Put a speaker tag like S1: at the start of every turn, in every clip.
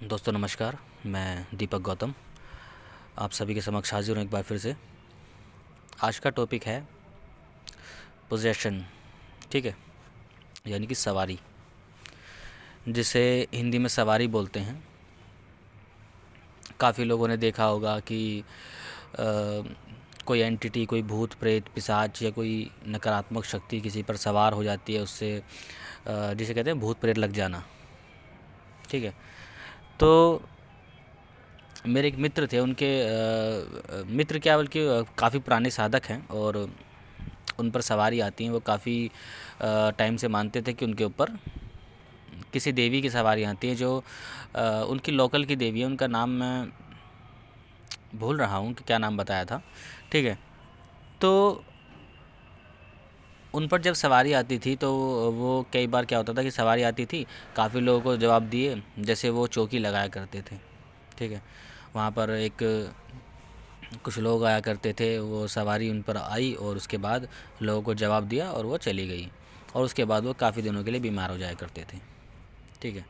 S1: दोस्तों नमस्कार। मैं दीपक गौतम आप सभी के समक्ष हाजिर हूँ एक बार फिर से। आज का टॉपिक है पोजेशन, ठीक है, यानी कि सवारी, जिसे हिंदी में सवारी बोलते हैं। काफ़ी लोगों ने देखा होगा कि कोई एंटिटी, कोई भूत प्रेत पिशाच या कोई नकारात्मक शक्ति किसी पर सवार हो जाती है, उससे जिसे कहते हैं भूत प्रेत लग जाना, ठीक है। तो मेरे एक मित्र थे, उनके मित्र क्या बल्कि काफ़ी पुराने साधक हैं और उन पर सवारी आती हैं। वो काफ़ी टाइम से मानते थे कि उनके ऊपर किसी देवी की सवारी आती है, जो उनकी लोकल की देवी है। उनका नाम मैं भूल रहा हूँ कि क्या नाम बताया था, ठीक है। तो उन पर जब सवारी आती थी तो वो कई बार क्या होता था कि सवारी आती थी, काफ़ी लोगों को जवाब दिए, जैसे वो चौकी लगाया करते थे, ठीक है। वहाँ पर कुछ लोग आया करते थे, वो सवारी उन पर आई और उसके बाद लोगों को जवाब दिया और वो चली गई, और उसके बाद वो काफ़ी दिनों के लिए बीमार हो जाया करते थे, ठीक है।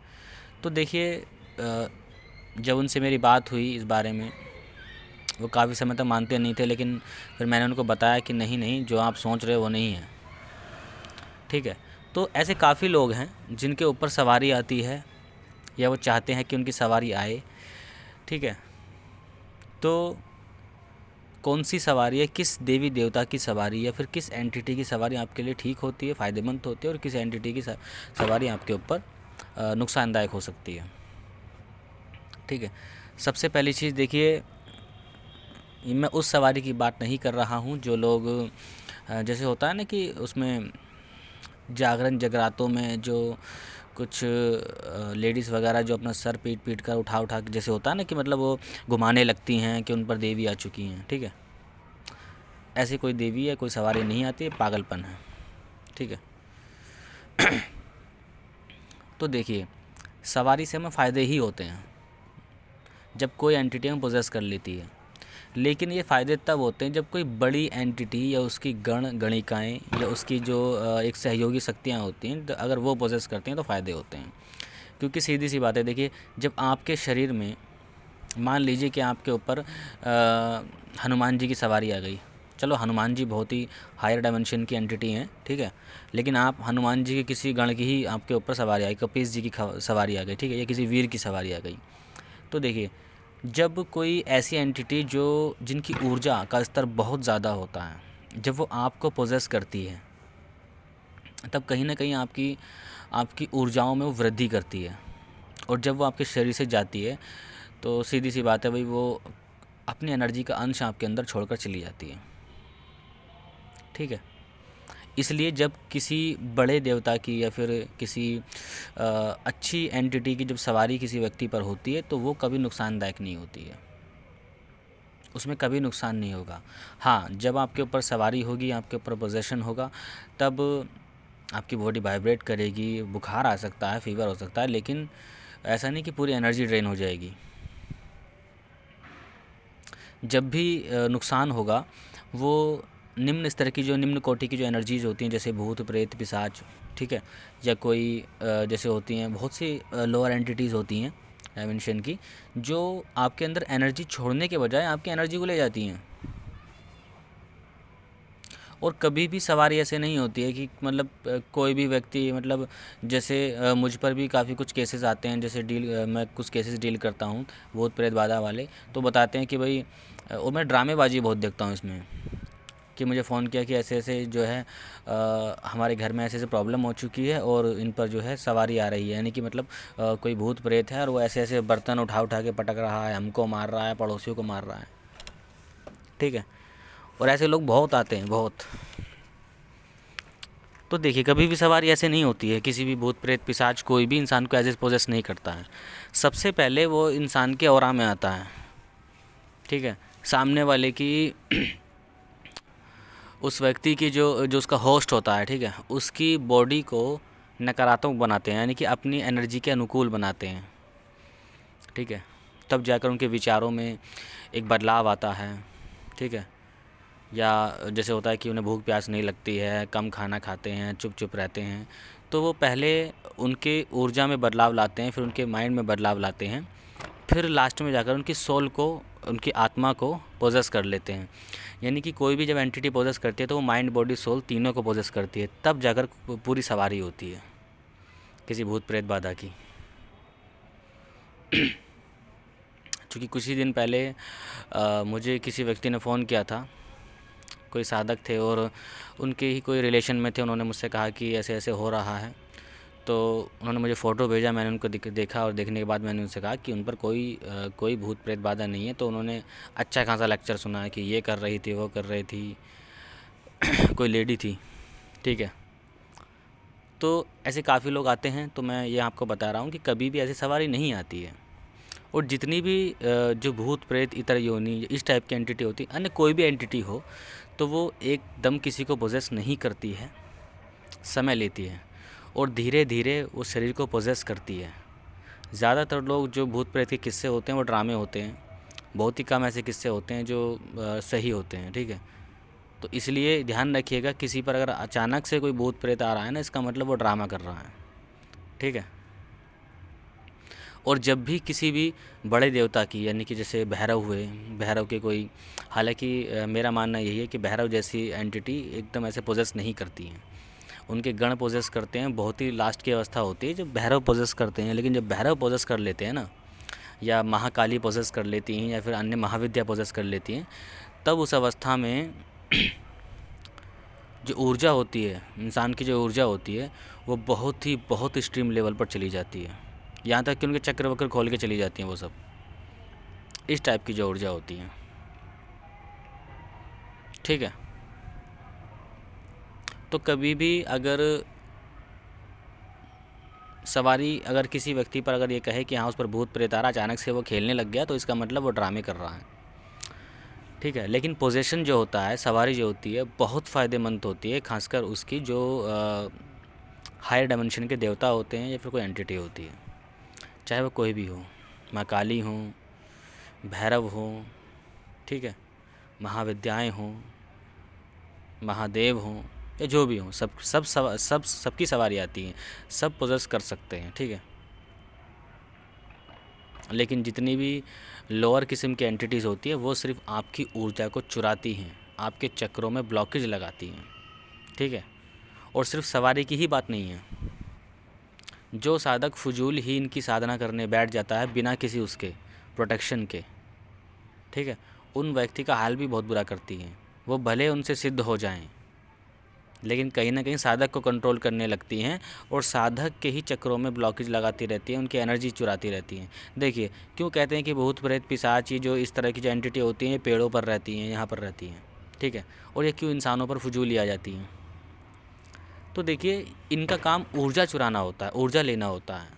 S1: तो देखिए, जब उनसे मेरी बात हुई इस बारे में, वो काफ़ी समय तक मानते नहीं थे, लेकिन फिर मैंने उनको बताया कि नहीं नहीं, जो आप सोच रहे हो वो नहीं है, ठीक है। तो ऐसे काफ़ी लोग हैं जिनके ऊपर सवारी आती है या वो चाहते हैं कि उनकी सवारी आए, ठीक है। तो कौन सी सवारी है, किस देवी देवता की सवारी या फिर किस एंटिटी की सवारी आपके लिए ठीक होती है, फ़ायदेमंद होती है, और किस एंटिटी की सवारी आपके ऊपर नुकसानदायक हो सकती है, ठीक है। सबसे पहली चीज़ देखिए, मैं उस सवारी की बात नहीं कर रहा हूँ जो लोग जैसे होता है ना कि उसमें जागरण जगरातों में जो कुछ लेडीज़ वगैरह जो अपना सर पीट पीट कर उठा उठा के, जैसे होता है ना कि मतलब वो घुमाने लगती हैं कि उन पर देवी आ चुकी हैं, ठीक है। ऐसी कोई देवी या कोई सवारी नहीं आती है, पागलपन है, ठीक है। तो देखिए, सवारी से हमें फ़ायदे ही होते हैं जब कोई एंटिटी हम पोजेस कर लेती है, लेकिन ये फ़ायदे तब होते हैं जब कोई बड़ी एंटिटी या उसकी गणिकाएँ या उसकी जो एक सहयोगी शक्तियाँ होती हैं, तो अगर वो पोजेस करती हैं तो फ़ायदे होते हैं। क्योंकि सीधी सी बात है, देखिए, जब आपके शरीर में मान लीजिए कि आपके ऊपर हनुमान जी की सवारी आ गई। चलो, हनुमान जी बहुत ही हायर डायमेंशन की एंटिटी हैं, ठीक है, लेकिन आप हनुमान जी के किसी गण की ही आपके ऊपर सवारी आई, कपीस जी की सवारी आ गई, ठीक है, या किसी वीर की सवारी आ गई। तो देखिए, जब कोई ऐसी एंटिटी जो जिनकी ऊर्जा का स्तर बहुत ज़्यादा होता है, जब वो आपको पोजेस करती है, तब कहीं ना कहीं आपकी आपकी ऊर्जाओं में वो वृद्धि करती है। और जब वो आपके शरीर से जाती है तो सीधी सी बात है भाई, वो अपनी एनर्जी का अंश आपके अंदर छोड़कर चली जाती है, ठीक है। इसलिए जब किसी बड़े देवता की या फिर किसी अच्छी एंटिटी की जब सवारी किसी व्यक्ति पर होती है, तो वो कभी नुकसानदायक नहीं होती है, उसमें कभी नुकसान नहीं होगा। हाँ, जब आपके ऊपर सवारी होगी, आपके ऊपर पोजेशन होगा, तब आपकी बॉडी वाइब्रेट करेगी, बुखार आ सकता है, फीवर हो सकता है, लेकिन ऐसा नहीं कि पूरी एनर्जी ड्रेन हो जाएगी। जब भी नुकसान होगा, वो निम्न स्तर की, जो निम्न कोटि की जो एनर्जीज़ होती हैं, जैसे भूत प्रेत पिशाच, ठीक है, या कोई जैसे होती हैं बहुत सी लोअर एंटिटीज़ होती हैं डायमेंशन की, जो आपके अंदर एनर्जी छोड़ने के बजाय आपकी एनर्जी को ले जाती हैं। और कभी भी सवारी ऐसे नहीं होती है कि मतलब कोई भी व्यक्ति, मतलब जैसे मुझ पर भी काफ़ी कुछ केसेस आते हैं, जैसे मैं कुछ केसेस डील करता हूँ भूत प्रेत बाधा वाले, तो बताते हैं कि भाई, और मैं ड्रामेबाजी बहुत देखता हूँ इसमें, कि मुझे फ़ोन किया कि ऐसे ऐसे जो है हमारे घर में ऐसे ऐसे प्रॉब्लम हो चुकी है और इन पर जो है सवारी आ रही है, यानी कि मतलब कोई भूत प्रेत है और वो ऐसे ऐसे बर्तन उठा उठा के पटक रहा है, हमको मार रहा है, पड़ोसियों को मार रहा है, ठीक है। और ऐसे लोग बहुत आते हैं, बहुत। तो देखिए, कभी भी सवारी ऐसे नहीं होती है, किसी भी भूत प्रेत पिशाच कोई भी इंसान को एज पोजेस नहीं करता है। सबसे पहले वो इंसान के ऑरा में आता है, ठीक है, सामने वाले की उस व्यक्ति की जो जो उसका होस्ट होता है, ठीक है, उसकी बॉडी को नकारात्मक बनाते हैं, यानी कि अपनी एनर्जी के अनुकूल बनाते हैं, ठीक है। तब जाकर उनके विचारों में एक बदलाव आता है, ठीक है। या जैसे होता है कि उन्हें भूख प्यास नहीं लगती है, कम खाना खाते हैं, चुप चुप रहते हैं, तो वो पहले उनके ऊर्जा में बदलाव लाते हैं, फिर उनके माइंड में बदलाव लाते हैं, फिर लास्ट में जाकर उनकी सोल को, उनकी आत्मा को पोजेस कर लेते हैं। यानी कि कोई भी जब एंटिटी पोजेस करती है तो वो माइंड बॉडी सोल तीनों को पोजेस करती है, तब जाकर पूरी सवारी होती है किसी भूत प्रेत बाधा की। चूँकि कुछ ही दिन पहले मुझे किसी व्यक्ति ने फ़ोन किया था, कोई साधक थे और उनके ही कोई रिलेशन में थे। उन्होंने मुझसे कहा कि ऐसे ऐसे हो रहा है, तो उन्होंने मुझे फ़ोटो भेजा, मैंने उनको देखा और देखने के बाद मैंने उनसे कहा कि उन पर कोई भूत प्रेत बाधा नहीं है। तो उन्होंने अच्छा खासा लेक्चर सुना कि ये कर रही थी, वो कर रही थी, कोई लेडी थी, ठीक है। तो ऐसे काफ़ी लोग आते हैं। तो मैं ये आपको बता रहा हूँ कि कभी भी ऐसी सवारी नहीं आती है। और जितनी भी जो भूत प्रेत इतर योनि इस टाइप की एंटिटी होती है, अन्य कोई भी एंटिटी हो, तो वो एकदम किसी को पोजेस नहीं करती है, समय लेती है और धीरे धीरे वो शरीर को पोजेस करती है। ज़्यादातर लोग जो भूत प्रेत के किस्से होते हैं वो ड्रामे होते हैं, बहुत ही कम ऐसे किस्से होते हैं जो सही होते हैं, ठीक है। तो इसलिए ध्यान रखिएगा, किसी पर अगर अचानक से कोई भूत प्रेत आ रहा है ना, इसका मतलब वो ड्रामा कर रहा है, ठीक है। और जब भी किसी भी बड़े देवता की, यानी कि जैसे भैरव हुए, भैरव के कोई, हालांकि मेरा मानना यही है कि भैरव जैसी एंटिटी एकदम ऐसे पोजेस नहीं करती हैं, उनके गण पोजेस करते हैं। बहुत ही लास्ट की अवस्था होती है जब भैरव पोजेस करते हैं। लेकिन जब भैरव पोजेस कर लेते हैं ना, या महाकाली पोजेस कर लेती हैं, या फिर अन्य महाविद्या पोजेस कर लेती हैं, तब उस अवस्था में जो ऊर्जा होती है, इंसान की जो ऊर्जा होती है, वो बहुत एक्सट्रीम लेवल पर चली जाती है। यहाँ तक कि उनके चक्र वक्र खोल के चली जाती हैं वो सब, इस टाइप की जो ऊर्जा होती है, ठीक है। तो कभी भी अगर सवारी, अगर किसी व्यक्ति पर अगर ये कहे कि हाँ उस पर भूत प्रेत आ रहा, अचानक से वो खेलने लग गया, तो इसका मतलब वो ड्रामे कर रहा है, ठीक है। लेकिन पोजेशन जो होता है, सवारी जो होती है, बहुत फ़ायदेमंद होती है, खासकर उसकी जो हायर डायमेंशन के देवता होते हैं या फिर कोई एंटिटी होती है, चाहे वो कोई भी हो, माँ काली हो, भैरव हो, ठीक है, महाविद्याएं हों, महादेव हों, या जो भी हों, सबकी सवारी आती है, सब पोजेस कर सकते हैं, ठीक है। लेकिन जितनी भी लोअर किस्म की एंटिटीज़ होती है, वो सिर्फ आपकी ऊर्जा को चुराती हैं, आपके चक्रों में ब्लॉकेज लगाती हैं, ठीक है। और सिर्फ सवारी की ही बात नहीं है, जो साधक फजूल ही इनकी साधना करने बैठ जाता है बिना किसी उसके प्रोटेक्शन के, ठीक है, उन व्यक्ति का हाल भी बहुत बुरा करती हैं। वो भले उनसे सिद्ध हो जाएं, लेकिन कहीं ना कहीं साधक को कंट्रोल करने लगती हैं और साधक के ही चक्रों में ब्लॉकेज लगाती रहती हैं, उनकी एनर्जी चुराती रहती हैं। देखिए, क्यों कहते हैं कि भूत प्रेत पिशाच, ये जो इस तरह की जो एंटिटी होती हैं, ये पेड़ों पर रहती हैं, यहाँ पर रहती हैं, ठीक है, और ये क्यों इंसानों पर फजूल आ जाती हैं? तो देखिए, इनका काम ऊर्जा चुराना होता है, ऊर्जा लेना होता है,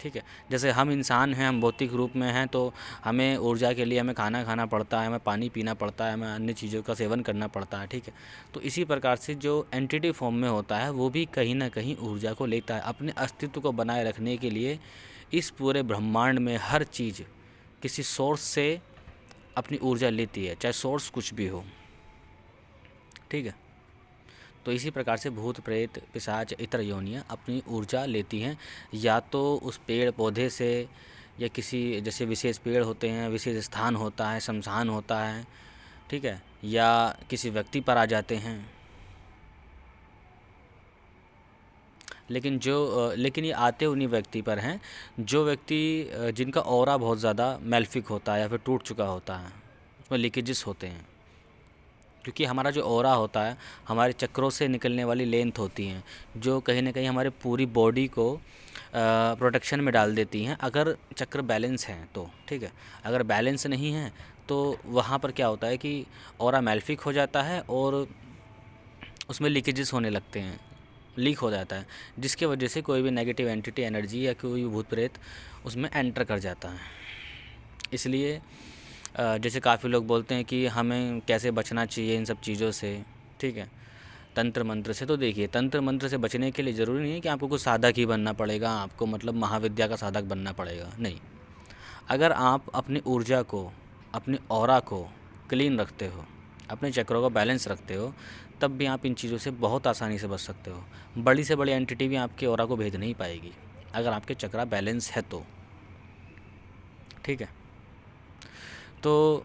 S1: ठीक है। जैसे हम इंसान हैं, हम भौतिक रूप में हैं, तो हमें ऊर्जा के लिए हमें खाना खाना पड़ता है, हमें पानी पीना पड़ता है, हमें अन्य चीज़ों का सेवन करना पड़ता है, ठीक है। तो इसी प्रकार से जो एंटिटी फॉर्म में होता है, वो भी कहीं ना कहीं ऊर्जा को लेता है। अपने अस्तित्व को बनाए रखने के लिए इस पूरे ब्रह्मांड में हर चीज़ किसी सोर्स से अपनी ऊर्जा लेती है, चाहे सोर्स कुछ भी हो, ठीक है। तो इसी प्रकार से भूत प्रेत पिशाच इतर योनियाँ अपनी ऊर्जा लेती हैं, या तो उस पेड़ पौधे से, या किसी जैसे विशेष पेड़ होते हैं, विशेष स्थान होता है, शमशान होता है, ठीक है, या किसी व्यक्ति पर आ जाते हैं। लेकिन ये आते उन्हीं व्यक्ति पर हैं जो व्यक्ति जिनका ऑरा बहुत ज़्यादा मेल्फिक होता है या फिर टूट चुका होता है, उसमें लीकेजेस होते हैं। क्योंकि हमारा जो ऑरा होता है, हमारे चक्रों से निकलने वाली लेंथ होती हैं, जो कहीं ना कहीं हमारे पूरी बॉडी को प्रोटेक्शन में डाल देती हैं, अगर चक्र बैलेंस हैं तो, ठीक है। अगर बैलेंस नहीं है तो वहाँ पर क्या होता है कि ऑरा मेल्फिक हो जाता है और उसमें लीकेजेस होने लगते हैं, लीक हो जाता है, जिसके वजह से कोई भी नेगेटिव एंटिटी, एनर्जी या कोई भी भूत प्रेत उसमें एंटर कर जाता है। इसलिए जैसे काफ़ी लोग बोलते हैं कि हमें कैसे बचना चाहिए इन सब चीज़ों से, ठीक है, तंत्र मंत्र से। तो देखिए, तंत्र मंत्र से बचने के लिए ज़रूरी नहीं है कि आपको कुछ साधक ही बनना पड़ेगा, आपको मतलब महाविद्या का साधक बनना पड़ेगा, नहीं। अगर आप अपनी ऊर्जा को, अपनी ऑरा को क्लीन रखते हो, अपने चक्रों का बैलेंस रखते हो, तब भी आप इन चीज़ों से बहुत आसानी से बच सकते हो। बड़ी से बड़ी एंटिटी भी आपके ऑरा को भेद नहीं पाएगी अगर आपके चक्रा बैलेंस है तो। ठीक है, तो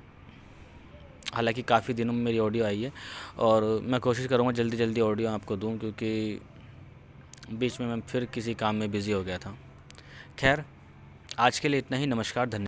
S1: हालांकि काफ़ी दिनों में मेरी ऑडियो आई है और मैं कोशिश करूँगा जल्दी जल्दी ऑडियो आपको दूँ, क्योंकि बीच में मैं फिर किसी काम में बिज़ी हो गया था। खैर, आज के लिए इतना ही। नमस्कार, धन्यवाद।